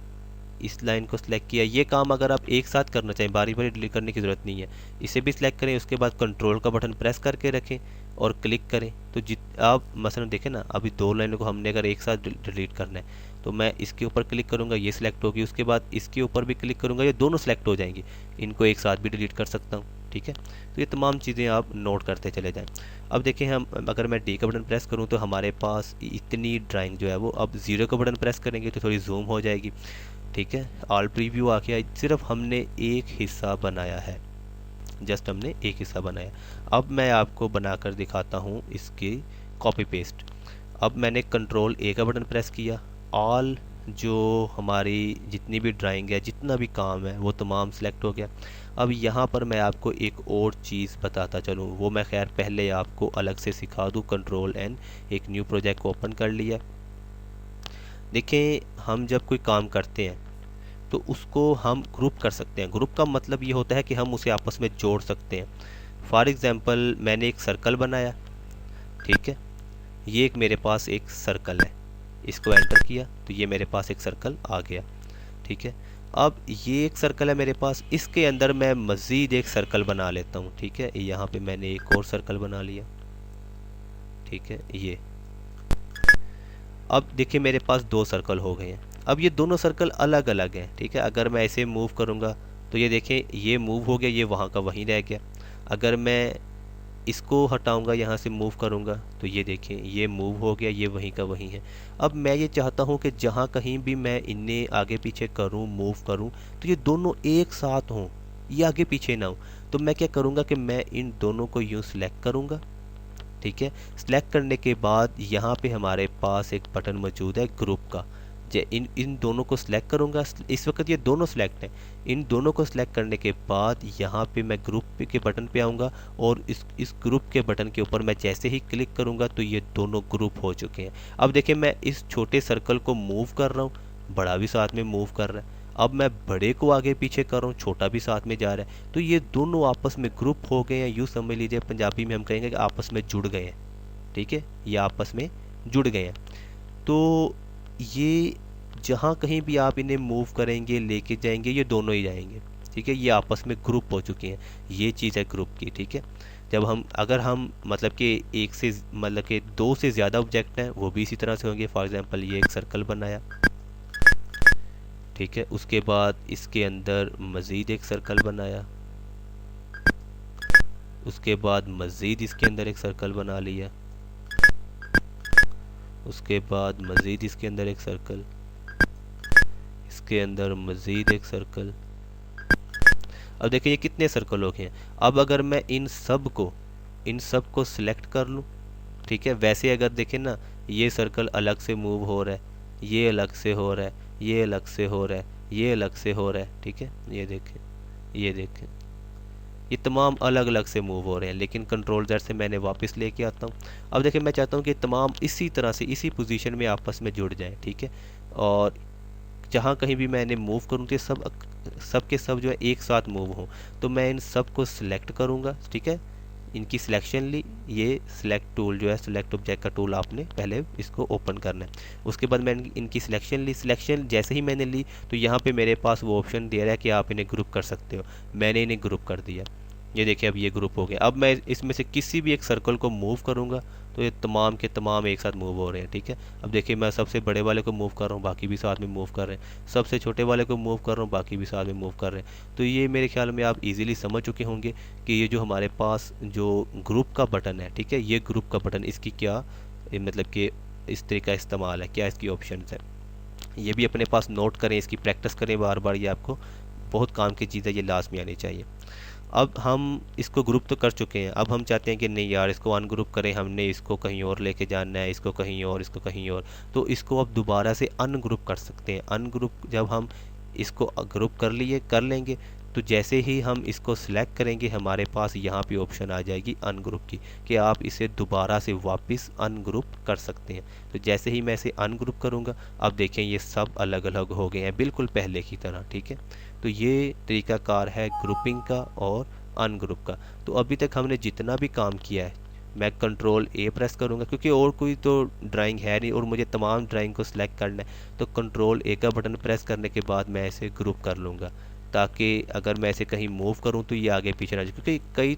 इस लाइन को सिलेक्ट किया। ये काम अगर आप एक साथ करना चाहें, बारी बारी डिलीट करने की ज़रूरत नहीं है। इसे भी सिलेक्ट करें, उसके बाद कंट्रोल का बटन प्रेस करके रखें और क्लिक करें तो आप मसलन देखें ना, अभी 2 लाइनों को हमने अगर एक साथ डिलीट करना है तो मैं इसके ऊपर क्लिक करूँगा, ये सिलेक्ट होगी, उसके बाद इसके ऊपर भी क्लिक करूँगा, ये दोनों सिलेक्ट हो जाएंगी। इनको एक साथ भी डिलीट कर सकता हूँ। ठीक है, तो ये तमाम चीज़ें आप नोट करते चले जाएं। अब देखें, हम अगर मैं डी का बटन प्रेस करूँ तो हमारे पास इतनी ड्राइंग जो है वो, अब 0 का बटन प्रेस करेंगे तो थोड़ी जूम हो जाएगी। ठीक है, ऑल प्रीव्यू आ गया। सिर्फ हमने एक हिस्सा बनाया है, जस्ट हमने एक हिस्सा बनाया। अब मैं आपको बनाकर दिखाता हूँ इसकी कॉपी पेस्ट। अब मैंने कंट्रोल ए का बटन प्रेस किया, ऑल जो हमारी जितनी भी ड्राइंग है, जितना भी काम है वो तमाम सेलेक्ट हो गया। अब यहाँ पर मैं आपको एक और चीज़ बताता चलूँ, वो मैं खैर पहले आपको अलग से सिखा दूँ। कंट्रोल एन, एक न्यू प्रोजेक्ट ओपन कर लिया। देखें, हम जब कोई काम करते हैं तो उसको हम ग्रुप कर सकते हैं। ग्रुप का मतलब ये होता है कि हम उसे आपस में जोड़ सकते हैं। फॉर एग्ज़ाम्पल, मैंने एक सर्कल बनाया। ठीक है, ये एक मेरे पास एक सर्कल है, इसको एंटर किया तो ये मेरे पास एक सर्कल आ गया। ठीक है, अब ये एक सर्कल है मेरे पास, इसके अंदर मैं मज़ीद एक सर्कल बना लेता हूँ। ठीक है, यहाँ पे मैंने एक और सर्कल बना लिया। ठीक है, ये अब देखिए मेरे पास 2 सर्कल हो गए हैं। अब ये दोनों सर्कल अलग अलग हैं। ठीक है, अगर मैं ऐसे मूव करूँगा तो ये देखें, ये मूव हो गया, ये वहाँ का वहीं रह गया। अगर मैं इसको हटाऊंगा, यहाँ से मूव करूँगा तो ये देखें, ये मूव हो गया, ये वहीं का वहीं है। अब मैं ये चाहता हूँ कि जहाँ कहीं भी मैं इन्हें आगे पीछे करूँ, मूव करूँ, तो ये दोनों एक साथ हों, ये आगे पीछे ना हो। तो मैं क्या करूँगा कि मैं इन दोनों को यूँ सिलेक्ट करूँगा। ठीक है, सिलेक्ट करने के बाद यहाँ पे हमारे पास एक बटन मौजूद है ग्रुप का। इन दोनों को सिलेक्ट करूँगा, इस वक्त ये दोनों सिलेक्ट हैं। इन दोनों को सिलेक्ट करने के बाद यहाँ पे मैं ग्रुप के बटन पे आऊँगा और इस ग्रुप के बटन के ऊपर मैं जैसे ही क्लिक करूँगा तो ये दोनों ग्रुप हो चुके हैं। अब देखिए, मैं इस छोटे सर्कल को मूव कर रहा हूँ, बड़ा भी साथ में मूव कर रहा है। अब मैं बड़े को आगे पीछे कर रहा हूँ, छोटा भी साथ में जा रहा है, तो ये दोनों आपस में ग्रुप हो गए हैं। यूँ समझ लीजिए, पंजाबी में हम कहेंगे कि आपस में जुड़ गए हैं। ठीक है, ये आपस में जुड़ गए हैं। तो ये जहाँ कहीं भी आप इन्हें मूव करेंगे, लेके जाएंगे, ये दोनों ही जाएंगे। ठीक है, ये आपस में ग्रुप हो चुके हैं। ये चीज़ है ग्रुप की। ठीक है, जब हम अगर हम मतलब कि एक से मतलब कि 2 से ज़्यादा ऑब्जेक्ट हैं वो भी इसी तरह से होंगे। फॉर एग्जांपल, ये एक सर्कल बनाया। ठीक है, उसके बाद इसके अंदर मज़ीद एक सर्कल बनाया, उसके बाद मज़ीद इसके अंदर एक सर्कल बना लिया, उसके बाद मज़ीद इसके अंदर एक सर्कल, इसके अंदर मज़ीद एक सर्कल। अब देखिए, ये कितने सर्कल हो गए हैं। अब अगर मैं इन सब को सिलेक्ट कर लूँ, ठीक है, वैसे अगर देखें ना, ये सर्कल अलग से मूव हो रहा है, ये अलग से हो रहा है, ये अलग से हो रहा है, ये अलग से हो रहा है। ठीक है, ये देखें, ये देखें, ये तमाम अलग अलग से मूव हो रहे हैं। लेकिन कंट्रोल Z से मैंने वापस लेके आता हूँ। अब देखिए, मैं चाहता हूँ कि तमाम इसी तरह से इसी पोजीशन में आपस में जुड़ जाएं। ठीक है, और जहाँ कहीं भी मैं इन्हें मूव करूँ तो सब के सब जो है एक साथ मूव हों। तो मैं इन सब को सिलेक्ट करूँगा। ठीक है, इनकी सिलेक्शन ली, ये सिलेक्ट टूल जो है, सिलेक्ट ऑब्जेक्ट का टूल आपने पहले इसको ओपन करना है। उसके बाद मैं इनकी सिलेक्शन ली। सिलेक्शन जैसे ही मैंने ली तो यहाँ पे मेरे पास वो ऑप्शन दे रहा है कि आप इन्हें ग्रुप कर सकते हो। मैंने इन्हें ग्रुप कर दिया। ये देखिए अब ये ग्रुप हो गया। अब मैं इसमें से किसी भी एक सर्कल को मूव करूंगा तो ये तमाम के तमाम एक साथ मूव हो रहे हैं, ठीक है। अब देखिए मैं सबसे बड़े वाले को मूव कर रहा हूँ, बाकी भी साथ में मूव कर रहे हैं, सबसे छोटे वाले को मूव कर रहा हूँ, बाकी भी साथ में मूव कर रहे हैं। तो ये मेरे ख्याल में आप इजीली समझ चुके होंगे कि ये जो हमारे पास जो ग्रुप का बटन है, ठीक है, ये ग्रुप का बटन इसकी क्या मतलब कि इस तरह का इस्तेमाल है, क्या इसकी ऑप्शन है। ये भी अपने पास नोट करें, इसकी प्रैक्टिस करें बार बार, ये आपको बहुत काम की चीज़ है, ये लाजमी आनी चाहिए। अब हम इसको ग्रुप तो कर चुके हैं, अब हम चाहते हैं कि नहीं यार इसको अनग्रुप करें, हमने इसको कहीं और लेके जाना है, इसको कहीं और, इसको कहीं और। तो इसको अब दोबारा से अनग्रुप कर सकते हैं। अनग्रुप जब हम इसको ग्रुप कर लेंगे तो जैसे ही हम इसको सिलेक्ट करेंगे हमारे पास यहाँ पे ऑप्शन आ जाएगी अनग्रुप की, कि आप इसे दोबारा से वापस अनग्रुप कर सकते हैं। तो जैसे ही मैं इसे अनग्रुप करूँगा, अब देखें ये सब अलग अलग हो गए हैं बिल्कुल पहले की तरह, ठीक है। तो ये तरीकाकार है ग्रुपिंग का और अनग्रुप का। तो अभी तक हमने जितना भी काम किया है, मैं कंट्रोल ए प्रेस करूंगा क्योंकि और कोई तो ड्राइंग है नहीं और मुझे तमाम ड्राइंग को सिलेक्ट करना है। तो कंट्रोल ए का बटन प्रेस करने के बाद मैं इसे ग्रुप कर लूँगा, ताकि अगर मैं इसे कहीं मूव करूं तो ये आगे पीछे ना जाए, क्योंकि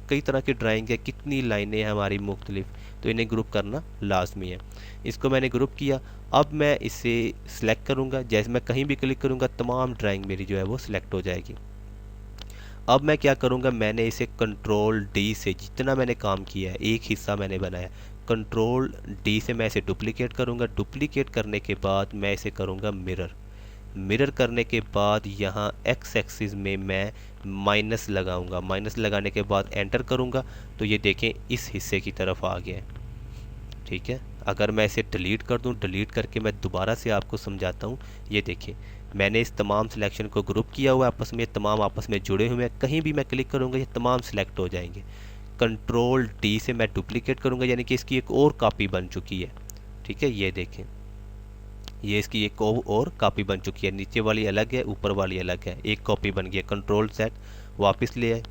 कई तरह की ड्राइंग है, कितनी लाइनें हैं हमारी मुख्तलिफ, तो इन्हें ग्रुप करना लाजमी है। इसको मैंने ग्रुप किया। अब मैं इसे सिलेक्ट करूंगा, जैसे मैं कहीं भी क्लिक करूंगा तमाम ड्राइंग मेरी जो है वो सिलेक्ट हो जाएगी। अब मैं क्या करूंगा, मैंने इसे कंट्रोल डी से जितना मैंने काम किया है, एक हिस्सा मैंने बनाया, कंट्रोल डी से मैं इसे डुप्लीकेट करूंगा। डुप्लीकेट करने के बाद मैं इसे करूंगा मिरर। मिरर करने के बाद यहाँ एक्स एक्सिस में मैं माइनस लगाऊंगा। माइनस लगाने के बाद एंटर करूंगा तो ये देखें इस हिस्से की तरफ आ गया है, ठीक है। अगर मैं इसे डिलीट कर दूं, डिलीट करके मैं दोबारा से आपको समझाता हूँ। ये देखिए मैंने इस तमाम सिलेक्शन को ग्रुप किया हुआ है आपस में, तमाम आपस में जुड़े हुए हैं। कहीं भी मैं क्लिक करूँगा ये तमाम सिलेक्ट हो जाएंगे। कंट्रोल डी से मैं डुप्लीकेट करूँगा, यानी कि इसकी एक और कॉपी बन चुकी है, ठीक है। ये देखें ये इसकी एक और कॉपी बन चुकी है, नीचे वाली अलग है ऊपर वाली अलग है, एक कॉपी बन गई है। कंट्रोल सेट वापस ले आए।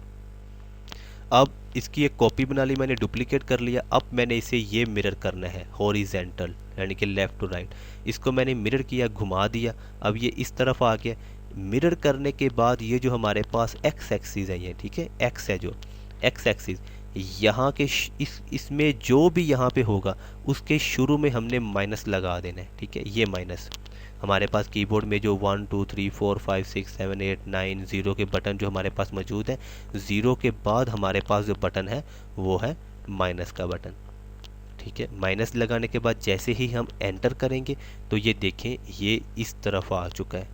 अब इसकी एक कॉपी बना ली मैंने, डुप्लीकेट कर लिया। अब मैंने इसे ये मिरर करना है हॉरिजेंटल, यानी कि लेफ़्ट टू राइट। इसको मैंने मिरर किया, घुमा दिया, अब ये इस तरफ आ गया। मिरर करने के बाद ये जो हमारे पास एक्स एक्सिस है, ये ठीक है, एक्स है जो एक्स एक्सिस, यहाँ के इसमें जो भी यहाँ पे होगा उसके शुरू में हमने माइनस लगा देना है, ठीक है। ये माइनस हमारे पास कीबोर्ड में जो 1 2 3 4 5 6 7 8 9 0 के बटन जो हमारे पास मौजूद है, 0 के बाद हमारे पास जो बटन है वो है माइनस का बटन, ठीक है। माइनस लगाने के बाद जैसे ही हम एंटर करेंगे तो ये देखें ये इस तरफ आ चुका है,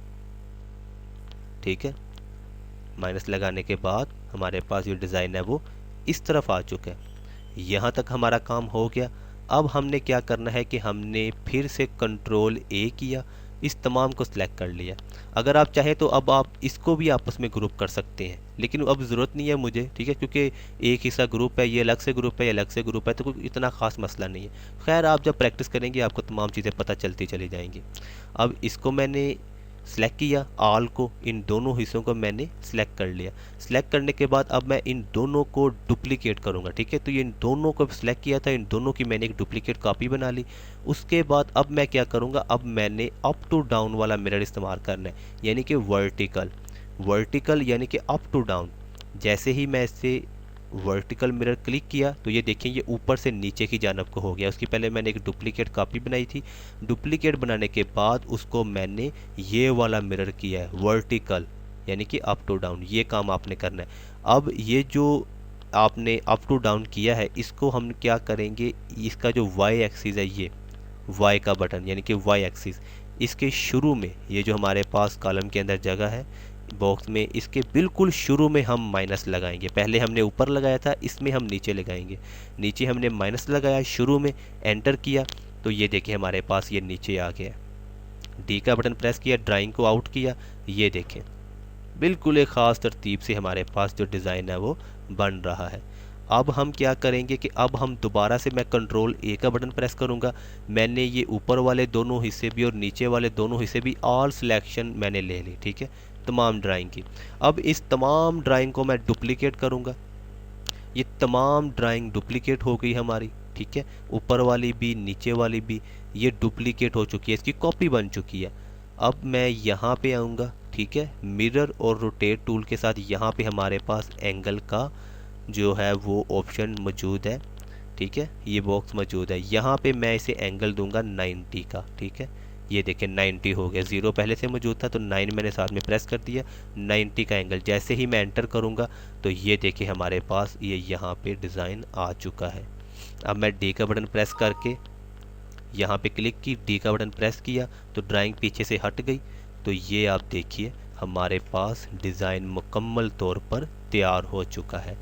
ठीक है। माइनस लगाने के बाद हमारे पास जो डिज़ाइन है वो इस तरफ आ चुका है। यहाँ तक हमारा काम हो गया। अब हमने क्या करना है कि हमने फिर से कंट्रोल ए किया, इस तमाम को सिलेक्ट कर लिया। अगर आप चाहें तो अब आप इसको भी आपस में ग्रुप कर सकते हैं, लेकिन अब ज़रूरत नहीं है मुझे, ठीक है, क्योंकि एक हिस्सा ग्रुप है, ये अलग से ग्रुप है, ये अलग से ग्रुप है, तो कोई इतना ख़ास मसला नहीं है। खैर आप जब प्रैक्टिस करेंगे आपको तमाम चीज़ें पता चलती चली जाएंगी। अब इसको मैंने सेलेक्ट किया, आल को, इन दोनों हिस्सों को मैंने सेलेक्ट कर लिया। सेलेक्ट करने के बाद अब मैं इन दोनों को डुप्लीकेट करूंगा, ठीक है। तो ये इन दोनों को सेलेक्ट किया था, इन दोनों की मैंने एक डुप्लीकेट कॉपी बना ली। उसके बाद अब मैं क्या करूंगा, अब मैंने अप टू डाउन वाला मिरर इस्तेमाल करना है, यानी कि वर्टिकल यानी कि अप टू डाउन। जैसे ही मैं इससे वर्टिकल मिरर क्लिक किया तो ये देखें ये ऊपर से नीचे की जानब को हो गया। उसकी पहले मैंने एक डुप्लीकेट कॉपी बनाई थी, डुप्लीकेट बनाने के बाद उसको मैंने ये वाला मिरर किया है वर्टिकल, यानी कि अप टू डाउन। ये काम आपने करना है। अब ये जो आपने अप टू डाउन किया है इसको हम क्या करेंगे, इसका जो वाई एक्सिस है, ये वाई का बटन यानी कि वाई एक्सिस, इसके शुरू में ये जो हमारे पास कॉलम के अंदर जगह है बॉक्स में, इसके बिल्कुल शुरू में हम माइनस लगाएंगे। पहले हमने ऊपर लगाया था, इसमें हम नीचे लगाएंगे। नीचे हमने माइनस लगाया शुरू में, एंटर किया तो ये देखिए हमारे पास ये नीचे आ गया। डी का बटन प्रेस किया, ड्राइंग को आउट किया, ये देखें बिल्कुल एक ख़ास तरतीब से हमारे पास जो डिज़ाइन है वो बन रहा है। अब हम क्या करेंगे कि अब हम दोबारा से मैं कंट्रोल ए का बटन प्रेस करूंगा। मैंने ये ऊपर वाले दोनों हिस्से भी और नीचे वाले दोनों हिस्से भी ऑल सिलेक्शन मैंने ले ली, ठीक है, तमाम ड्राइंग की। अब इस तमाम ड्राइंग को मैं डुप्लीकेट करूंगा। ये तमाम ड्राइंग डुप्लीकेट हो गई हमारी, ठीक है, ऊपर वाली भी नीचे वाली भी ये डुप्लीकेट हो चुकी है, इसकी कॉपी बन चुकी है। अब मैं यहाँ पे आऊँगा, ठीक है, मिरर और रोटेट टूल के साथ यहाँ पे हमारे पास एंगल का जो है वो ऑप्शन मौजूद है, ठीक है, ये बॉक्स मौजूद है। यहाँ पे मैं इसे एंगल दूंगा 90 का, ठीक है, ये देखें 90 हो गया, 0 पहले से मौजूद था तो 9 मैंने साथ में प्रेस कर दिया, 90 का एंगल। जैसे ही मैं एंटर करूँगा तो ये देखिए हमारे पास ये यहाँ पे डिज़ाइन आ चुका है। अब मैं डी का बटन प्रेस करके यहाँ पे क्लिक की, डी का बटन प्रेस किया तो ड्राइंग पीछे से हट गई। तो ये आप देखिए हमारे पास डिज़ाइन मुकम्मल तौर पर तैयार हो चुका है।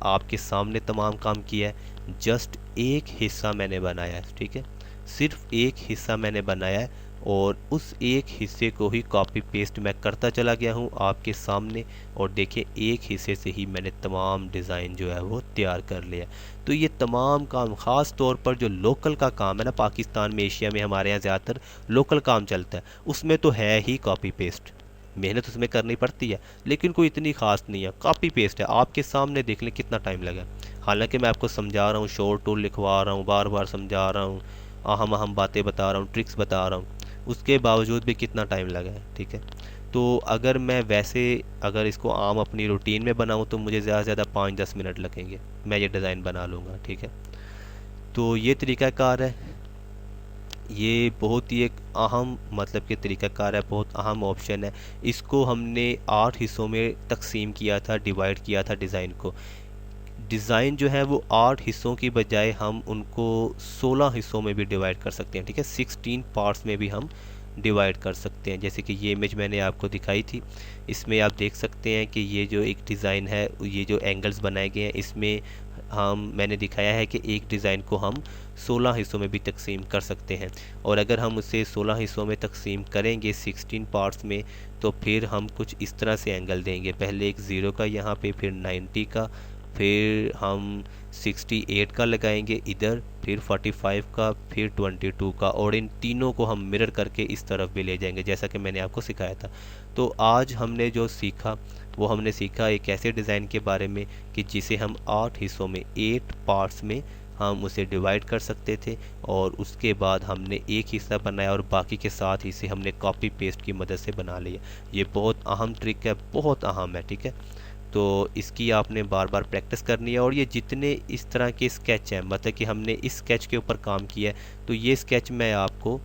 आपके सामने तमाम काम किया है, जस्ट एक हिस्सा मैंने बनाया है, ठीक है, सिर्फ एक हिस्सा मैंने बनाया है और उस एक हिस्से को ही कॉपी पेस्ट मैं करता चला गया हूँ आपके सामने। और देखिए एक हिस्से से ही मैंने तमाम डिज़ाइन जो है वो तैयार कर लिया। तो ये तमाम काम ख़ास तौर पर जो लोकल का काम है ना, पाकिस्तान में, एशिया में हमारे यहाँ ज़्यादातर लोकल काम चलता है, उसमें तो है ही कॉपी पेस्ट, मेहनत उसमें करनी पड़ती है लेकिन कोई इतनी खास नहीं है, कॉपी पेस्ट है। आपके सामने देख लें कितना टाइम लगा, हालांकि मैं आपको समझा रहा हूँ, शॉर्ट टूल लिखवा रहा हूँ, बार बार समझा रहा हूँ, अहम अहम बातें बता रहा हूँ, ट्रिक्स बता रहा हूँ, उसके बावजूद भी कितना टाइम लगा है, ठीक है। तो अगर मैं वैसे अगर इसको आम अपनी रूटीन में बनाऊँ तो मुझे ज़्यादा से ज़्यादा 5-10 मिनट लगेंगे, मैं ये डिज़ाइन बना लूँगा, ठीक है। तो ये तरीक़ाकार है, ये बहुत ही एक अहम मतलब कि तरीक़ाकार है, बहुत अहम ऑप्शन है। इसको हमने 8 हिस्सों में तकसीम किया था, डिवाइड किया था डिज़ाइन को। डिज़ाइन जो है वो 8 हिस्सों की बजाय हम उनको 16 हिस्सों में भी डिवाइड कर सकते हैं, ठीक है, 16 पार्ट्स में भी हम डिवाइड कर सकते हैं। जैसे कि ये इमेज मैंने आपको दिखाई थी, इसमें आप देख सकते हैं कि ये जो एक डिज़ाइन है, ये जो एंगल्स बनाए गए हैं, इसमें मैंने दिखाया है कि एक डिज़ाइन को हम 16 हिस्सों में भी तकसीम कर सकते हैं। और अगर हम उसे 16 हिस्सों में तकसीम करेंगे 16 पार्ट्स में, तो फिर हम कुछ इस तरह से एंगल देंगे, पहले एक 0 का यहाँ पे, फिर 90 का, फिर हम 68 का लगाएंगे इधर, फिर 45 का, फिर 22 का, और इन तीनों को हम मिरर करके इस तरफ भी ले जाएंगे जैसा कि मैंने आपको सिखाया था। तो आज हमने जो सीखा वो हमने सीखा एक ऐसे डिज़ाइन के बारे में कि जिसे हम 8 हिस्सों में, 8 पार्ट्स में हम उसे डिवाइड कर सकते थे, और उसके बाद हमने एक हिस्सा बनाया और बाकी के 7 हिस्से हमने कॉपी पेस्ट की मदद से बना लिया। ये बहुत अहम ट्रिक है, बहुत अहम है, ठीक है। तो इसकी आपने बार बार प्रैक्टिस करनी है। और ये जितने इस तरह के स्केच हैं, मतलब कि हमने इस स्केच के ऊपर काम किया है, तो ये स्केच मैं आपको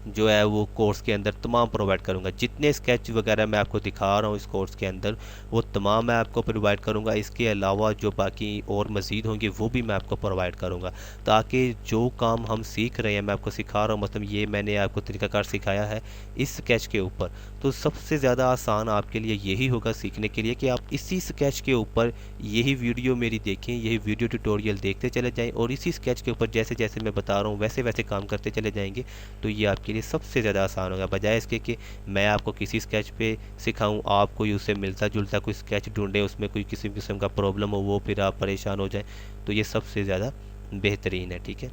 जो है वो कोर्स के अंदर तमाम प्रोवाइड करूंगा। जितने स्केच वगैरह मैं आपको दिखा रहा हूँ इस कोर्स के अंदर, वो तमाम मैं आपको प्रोवाइड करूंगा। इसके अलावा जो बाकी और मज़ीद होंगे वो भी मैं आपको प्रोवाइड करूंगा, ताकि जो काम हम सीख रहे हैं, मैं आपको सिखा रहा हूँ, मतलब ये मैंने आपको तरीक़ाकार सिखाया है इस स्केच के ऊपर, तो सबसे ज़्यादा आसान आपके लिए यही होगा सीखने के लिए कि आप इसी स्केच के ऊपर यही वीडियो मेरी देखें, यही वीडियो ट्यूटोरियल देखते चले जाएँ और इसी स्केच के ऊपर जैसे जैसे मैं बता रहा हूँ वैसे वैसे काम करते चले जाएंगे। तो ये आपके लिए सबसे ज़्यादा आसान होगा, बजाय इसके कि मैं आपको किसी स्केच पे सिखाऊं, आप कोई उससे मिलता जुलता कोई स्केच ढूंढें, उसमें कोई किसी किस्म का प्रॉब्लम हो, वो फिर आप परेशान हो जाएं। तो ये सबसे ज़्यादा बेहतरीन है, ठीक है।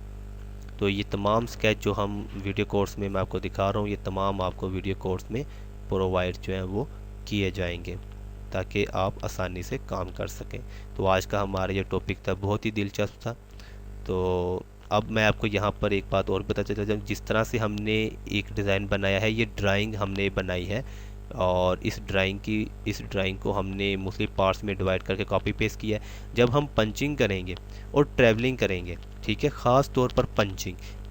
तो ये तमाम स्केच जो हम वीडियो कोर्स में मैं आपको दिखा रहा हूँ, ये तमाम आपको वीडियो कोर्स में प्रोवाइड जो है वो किए जाएंगे, ताकि आप आसानी से काम कर सकें। तो आज का हमारा ये टॉपिक था, बहुत ही दिलचस्प था। तो अब मैं आपको यहाँ पर एक बात और पता चला जाऊँ, जिस तरह से हमने एक डिज़ाइन बनाया है, ये ड्राइंग हमने बनाई है, और इस ड्राइंग को हमने मुख्तलिफ पार्ट्स में डिवाइड करके कॉपी पेस्ट किया है। जब हम पंचिंग करेंगे और ट्रैवलिंग करेंगे, ठीक है, ख़ास तौर पर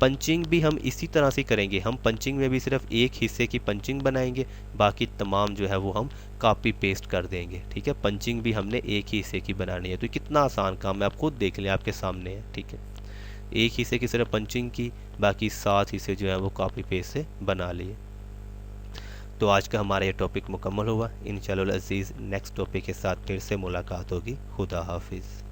पंचिंग भी हम इसी तरह से करेंगे। हम पंचिंग में भी सिर्फ एक हिस्से की पंचिंग बनाएंगे, बाकी तमाम जो है वो हम कॉपी पेस्ट कर देंगे, ठीक है। पंचिंग भी हमने एक ही हिस्से की बनानी है। तो कितना आसान काम है, आप खुद देख लें, आपके सामने है, ठीक है। एक हिस्से की सिर्फ पंचिंग की, बाकी 7 हिस्से जो है वो कॉपी पेस्ट से बना लिए। तो आज का हमारा ये टॉपिक मुकम्मल हुआ। इंशाअल्लाह अज़ीज़ नेक्स्ट टॉपिक के साथ फिर से मुलाकात होगी। खुदा हाफिज़।